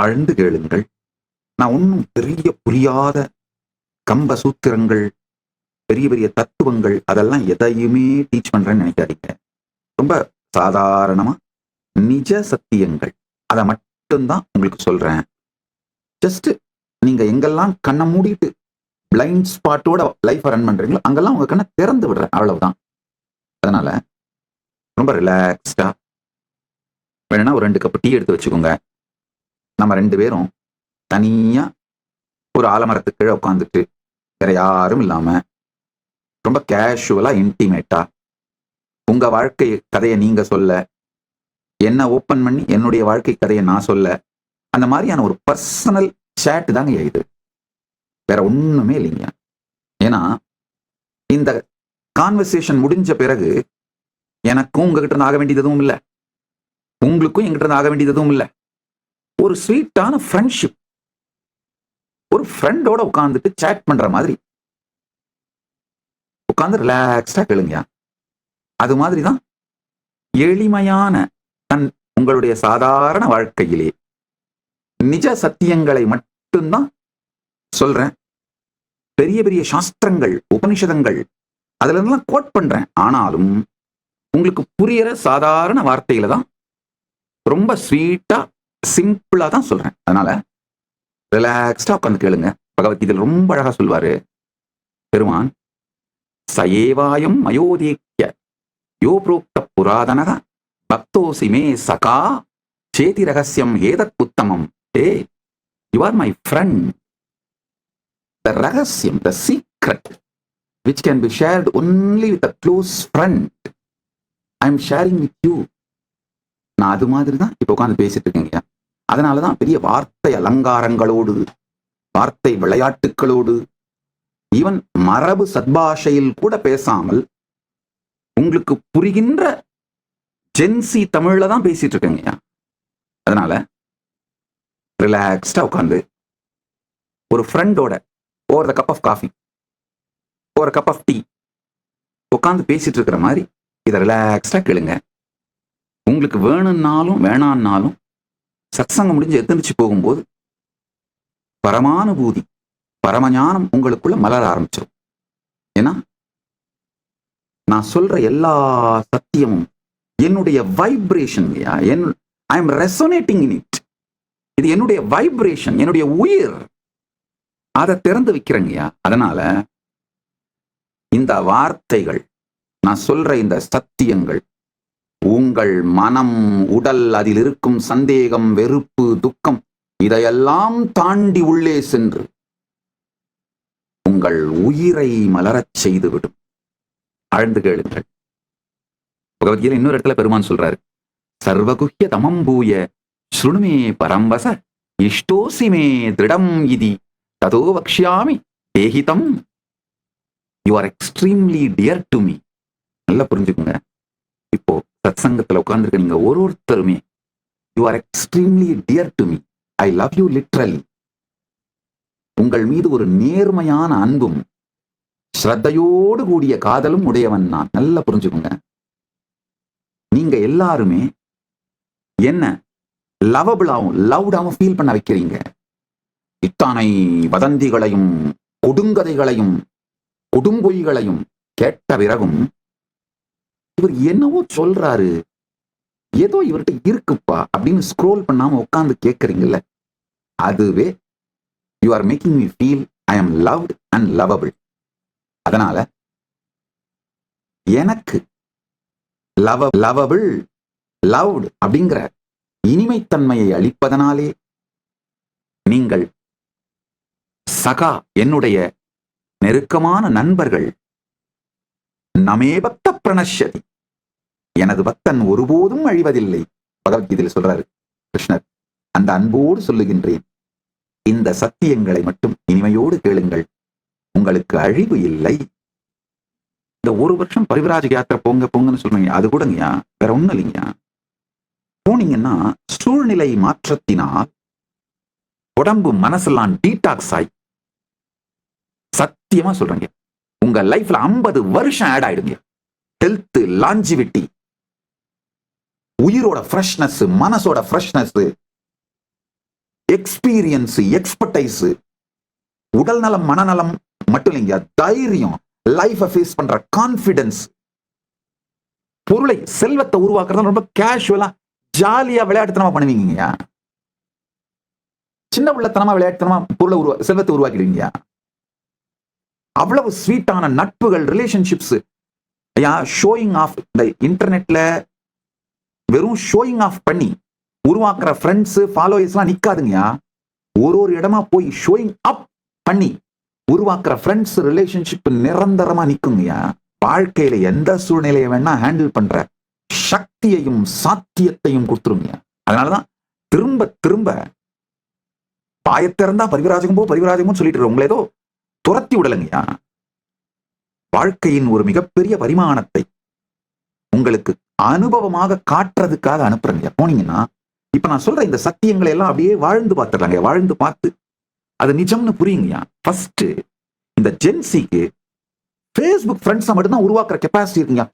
ஆழ்ந்து கேளுங்கள். நான் ஒன்றும் பெரிய புரியாத கம்ப சூத்திரங்கள், பெரிய பெரிய தத்துவங்கள் அதெல்லாம் எதையுமே டீச் பண்றேன்னு நினைக்காதீங்க. ரொம்ப சாதாரணமா நிஜ சத்தியங்கள் அதை மட்டும்தான் உங்களுக்கு சொல்றேன். ஜஸ்ட் நீங்க எங்கெல்லாம் கண்ணை மூடிட்டு பிளைண்ட் ஸ்பாட்டோட லைஃப் ரன் பண்றீங்களோ அங்கெல்லாம் உங்க கண்ணை திறந்து விடுறேன், அவ்வளவுதான். அதனால ரொம்ப ரிலாக்ஸ்டா வேணும்னா ஒரு 2 கப் டீ எடுத்து வச்சுக்கோங்க. நம்ம 2 பேரும் தனியா ஒரு ஆலமரத்துக்கு கீழே உட்காந்துட்டு வேற யாரும் இல்லாம ரொம்ப கேஷுவலா இன்டிமேட்டா உங்க வாழ்க்கை கதையை நீங்க சொல்ல, என்ன ஓப்பன் பண்ணி என்னுடைய வாழ்க்கை கதையை நான் சொல்ல, அந்த மாதிரியான ஒரு பர்சனல் சேட் தாங்க இது. வேற ஒண்ணுமே இல்லைங்க. ஏன்னா இந்த கான்வர்சேஷன் முடிஞ்ச பிறகு எனக்கும் உங்ககிட்ட இருந்து ஆக வேண்டியது எதுவும் இல்லை, உங்களுக்கும் எங்கிட்ட இருந்து ஆக வேண்டியது எதுவும் இல்லை. ஒரு ஸ்வீட்டான ஃப்ரெண்ட்ஷிப், ஒரு ஃப்ரெண்டோட உட்காந்துட்டு சேட் பண்ற மாதிரி உட்காந்து ரிலாக்ஸ்டா கேளுங்க. அது மாதிரிதான் எளிமையான உங்களுடைய சாதாரண வாழ்க்கையிலே நிஜ சத்தியங்களை மட்டும்தான் சொல்றேன். பெரிய பெரிய சாஸ்திரங்கள், உபனிஷதங்கள் அதுல இருந்தெல்லாம் கோட் பண்றேன். ஆனாலும் உங்களுக்கு புரியற சாதாரண வார்த்தையில தான் ரொம்ப ஸ்வீட்டா சிம்பிளா தான் சொல்றேன். அதனால ரிலாக்ஸ்டா உட்காந்து கேளுங்க. பகவத்கீதையில் ரொம்ப அழகா சொல்வாரு பெருமான், சயேவாயம் மயோதேக்கிய யோ புரோக்த புராதனக பக்தோசி மே சகா சேதி ரகசியம் ஏதத் உத்தமம். ஏ யூ ஆர் மை ஃப்ரெண்ட். த ரகசியம், the secret which can be shared only with a close friend, I am sharing with you. நான் அது மாதிரி தான் இப்ப உட்காந்து பேசிட்டு இருக்கேங்க. அதனாலதான் பெரிய வார்த்தை அலங்காரங்களோடு, வார்த்தை விளையாட்டுகளோடு, ஈவன் மரபு சத்பாஷையில் கூட பேசாமல் உங்களுக்கு புரிகின்ற ஜென்சி தமிழ்ல தான் பேசிட்டு இருக்கேங்க. அதனால ரிலாக்ஸ்டா உட்காந்து ஒரு ஃப்ரெண்டோட over the cup of coffee, ஒரு கப் ஆஃப் டீ உட்காந்து பேசிட்டு இருக்கிற மாதிரி இதை ரிலாக்ஸ்டா கேளுங்க. உங்களுக்கு வேணும்னாலும் வேணான்னாலும் சத்சங்கம் முடிஞ்சு எந்திரிச்சு போகும்போது பரமானுபூதி, பரமஞானம் உங்களுக்குள்ள மலர ஆரம்பிச்சிடும். ஏன்னா நான் சொல்ற எல்லா சத்தியமும் என்னுடைய vibration. I am resonating in it. இது என்னுடைய வைப்ரேஷன், என்னுடைய உயிர். அதை திறந்து வைக்கிறேங்கய்யா. அதனால இந்த வார்த்தைகள், நான் சொல்ற இந்த சத்தியங்கள் உங்கள் மனம், உடல், அதில் இருக்கும் சந்தேகம், வெறுப்பு, துக்கம் இதையெல்லாம் தாண்டி உள்ளே சென்று உங்கள் உயிரை மலரச் செய்துவிடும். ஆழ்ந்து கேளுங்கள். பகவத்கீதை இன்னொரு இடத்துல பெருமான் சொல்றாரு, சர்வகுஹ்ய தமம்பூய ஸ்ருணுமே பரம்பச இஷ்டோசிமே திருடம் இதி ததோ வக்ஷ்யாமி தேஹிதம். You are extremely dear to me. நல்லா புரிஞ்சுக்குங்க. இப்போ சத்சங்கத்துல உட்கார்ந்துருக்க நீங்க ஒருத்தருமே you are extremely dear to me. I love you literally. உங்கள் மீது ஒரு நேர்மையான அன்பும் ஸ்ரத்தையோடு கூடிய காதலும் உடையவன் நான். நல்லா புரிஞ்சுக்குங்க. நீங்க எல்லாருமே என்ன லவபிளாவும் லவ்டாவும் ஃபீல் பண்ண வைக்கிறீங்க. இத்தானை வதந்திகளையும் கொடுங்கதைகளையும் கொடும்பொய்களையும் கேட்ட பிறகும் இவர் என்னவோ சொல்றாரு, ஏதோ இவர்கிட்ட இருக்குப்பா அப்படின்னு ஸ்க்ரோல் பண்ணாம உட்கார்ந்து கேட்கறீங்கல்ல, அதுவே you are making me feel I am loved and lovable. அதனால எனக்கு லவபிள், லவ்ட் அப்படிங்கிற இனிமைத்தன்மையை அளிப்பதனாலே நீங்கள் சகா, என்னுடைய நெருக்கமான நண்பர்கள், நமே பக்த பிரணஷ்யதி, எனது பக்தன் ஒருபோதும் அழிவதில்லை. பகவத்கீதையில் சொல்றாரு கிருஷ்ணர். அந்த அன்போடு சொல்லுகின்றேன், இந்த சத்தியங்களை மட்டும் இனிமையோடு கேளுங்கள், உங்களுக்கு அழிவு இல்லை. இந்த 1 வருஷம் பரிவிராஜ யாத்திரை போங்க போங்கன்னு சொல்றீங்க, அது கூடங்கய்யா வேற ஒண்ணும் இல்லைங்கய்யா. போனீங்கன்னா சூழ்நிலை மாற்றத்தினால் உடம்பு மனசெல்லாம் டீடாக்ஸ் ஆகி, சத்தியமா சொல்றேங்க, உங்க லைஃப்ல 50 வருஷம் ஆட் ஆயிடுங்க. ஹெல்த், லாஞ்சிவிட்டி, உயிரோட ஃப்ரெஷ்னஸ், மனசோட ஃப்ரெஷ்னஸ், எக்ஸ்பீரியன்ஸ், எக்ஸ்பர்டைஸ், உடல் நலம் மனநலம் மட்டும் இல்லைங்க, தைரியம், லைஃபை ஃபேஸ் பண்ற கான்பிடன்ஸ், பொருளை செல்வத்தை உருவாக்குறது ரொம்ப கேஷுவலா ஜாலியா விளையாட்டுத்தனமா பண்ணுவீங்க. சின்ன உள்ளத்தனமா விளையாட்டுத்தனமா பொருளை செல்வத்தை உருவாக்கிடுவீங்க. அவ்வளவு ஸ்வீட்டான நட்புகள், ரிலேஷன்ஷிப்ஸ். ஷோயிங் ஆஃப் இந்த இன்டர்நெட்ல வெறும் ஷோயிங் ஆஃப் பண்ணி உருவாக்குற ஃப்ரெண்ட்ஸ் ஃபாலோயர்ஸ்லாம் நிக்காதுங்க. ஒரு இடமா போய் ஷோயிங் அப் பண்ணி உருவாக்குற ஃப்ரெண்ட்ஸ் ரிலேஷன்ஷிப் நிரந்தரமா நிக்குங்க. வாழ்க்கையில எந்த சூழ்நிலையை வேணா ஹேண்டில் பண்ற சக்தியையும் சாத்தியத்தையும் கொடுத்துருங்க. அதனாலதான் திரும்ப திரும்ப பாயத்திறந்தா பரிவிராஜகமோ சொல்லிட்டு உங்களை ஏதோ துரத்தி விடலைங்கய்யா. வாழ்க்கையின் ஒரு மிகப்பெரிய பரிமாணத்தை உங்களுக்கு அனுபவமாக காட்டுறதுக்காக அனுப்புறேங்க. போனீங்கன்னா இப்ப நான் சொல்ற இந்த சத்தியங்களை எல்லாம் அப்படியே வாழ்ந்து பார்த்துடுறாங்க. வாழ்ந்து பார்த்து அது நிஜம்னு புரியுங்கய்யா. ஃபர்ஸ்ட் இந்த ஜென்சிக்கு ஃபேஸ்புக் ஃப்ரெண்ட்ஸை மட்டும்தான் உருவாக்குற கெப்பாசிட்டி இருக்குங்க.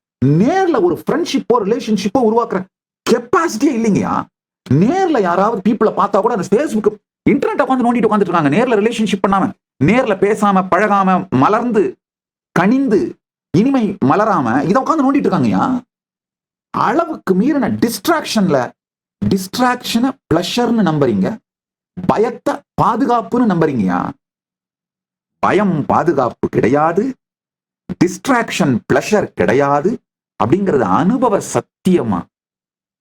நேர்ல ஒரு ஃப்ரெண்ட்ஷிப்போ ரிலேஷன்ஷிப்போ உருவாக்குற கெப்பாசிட்டியே இல்லைங்கய்யா. நேர்ல யாராவது பீப்புளை பார்த்தா கூட அந்த ஃபேஸ்புக் இன்டர்நெட் உட்காந்து நோண்டிட்டு உட்காந்துட்டு இருக்காங்க. நேர்ல ரிலேஷன்ஷிப் பண்ணாம, நேர்ல பேசாம, பழகாம, மலர்ந்து கனிந்து இனிமை மலராம இதை உட்காந்து நோண்டிட்டு இருக்காங்கய்யா. அளவுக்கு மீறின டிஸ்ட்ராக்ஷனை பிளஷர்னு நம்புறீங்க, பயத்தை பாதுகாப்புன்னு நம்புறீங்கயா. பயம் பாதுகாப்பு கிடையாது, டிஸ்ட்ராக்ஷன் பிளஷர் கிடையாது அப்படிங்கிறது அனுபவ சத்தியமா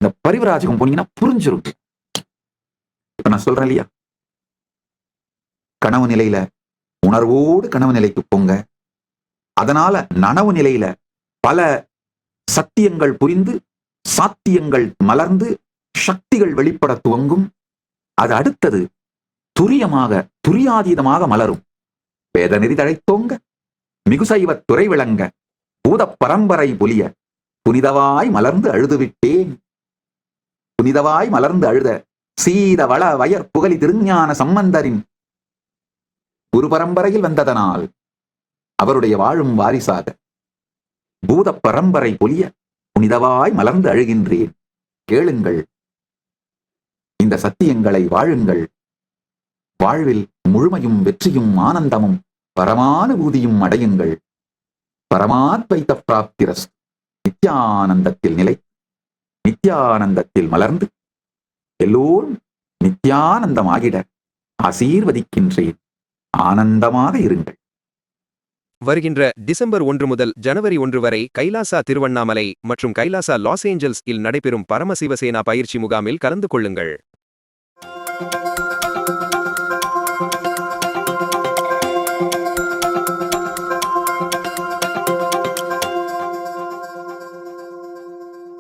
இந்த பரிவிராஜகம் போனீங்கன்னா புரிஞ்சிருக்கு. இப்ப நான் சொல்றேன் இல்லையா, கனவு நிலையில உணர்வோடு கனவு நிலைக்கு போங்க. அதனால நனவு நிலையில பல சத்தியங்கள் புரிந்து, சாத்தியங்கள் மலர்ந்து, சக்திகள் வெளிப்பட துவங்கும். அது அடுத்தது துரியமாக, துரியாதீதமாக மலரும். வேத நெறி தழைத்தோங்க, மிகுசைவ துறை விளங்க, பூத பரம்பரை பொலிய, புனிதவாய் மலர்ந்து அழுதுவிட்டேன். புனிதவாய் மலர்ந்து அழுத சீத வள வயற் புகழி திருஞான சம்பந்தரின் குரு பரம்பரையில் வந்ததனால் அவருடைய வாழும் வாரிசாக பூத பரம்பரை பொலிய புனிதவாய் மலர்ந்து அழுகின்றேன். கேளுங்கள், இந்த சத்தியங்களை வாழுங்கள். வாழ்வில் முழுமையும் வெற்றியும் ஆனந்தமும் பரமானுபூதியும் அடையுங்கள். பரமாத்வைத பிராப்திரஸ். நித்யானந்தத்தில் நிலை, நித்யானந்தத்தில் மலர்ந்து எல்லோரும் நித்யானந்தமாகிட ஆசீர்வதிக்கின்றேன். ஆனந்தமாக இருங்கள். வருகின்ற டிசம்பர் 1 முதல் ஜனவரி 1 வரை கைலாசா திருவண்ணாமலை மற்றும் கைலாசா லாஸ் ஏஞ்சல்ஸ் இல் நடைபெறும் பரமசிவசேனா பயிற்சி முகாமில் கலந்து கொள்ளுங்கள்.